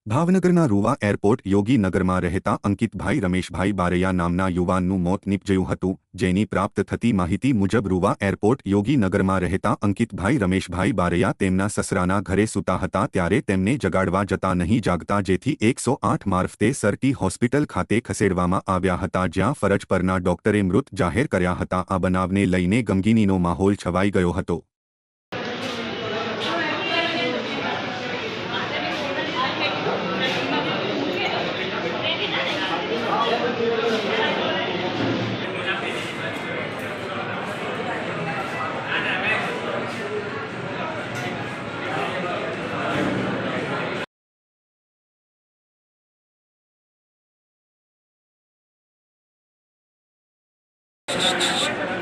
ભાવનગરના રૂવા એરપોર્ટ યોગીનગરમાં રહેતા અંકિતભાઈ રમેશભાઈ બારૈયા નામના યુવાનનું મોત નીપજ્યું હતું, જેની પ્રાપ્ત થતી માહિતી મુજબ રૂવા એરપોર્ટ યોગીનગરમાં રહેતા અંકિતભાઈ રમેશભાઈ બારૈયા તેમના સસરાના ઘરે સૂતા હતા ત્યારે તેમને જગાડવા જતા નહીં જાગતા, જેથી 108 મારફતે સરટી હોસ્પિટલ ખાતે ખસેડવામાં આવ્યા હતા, જ્યાં ફરજ પરના ડોક્ટરે મૃત જાહેર કર્યા હતા। આ બનાવને લઈને ગમગીનીનો માહોલ છવાઈ ગયો હતો। Shh, shh, shh.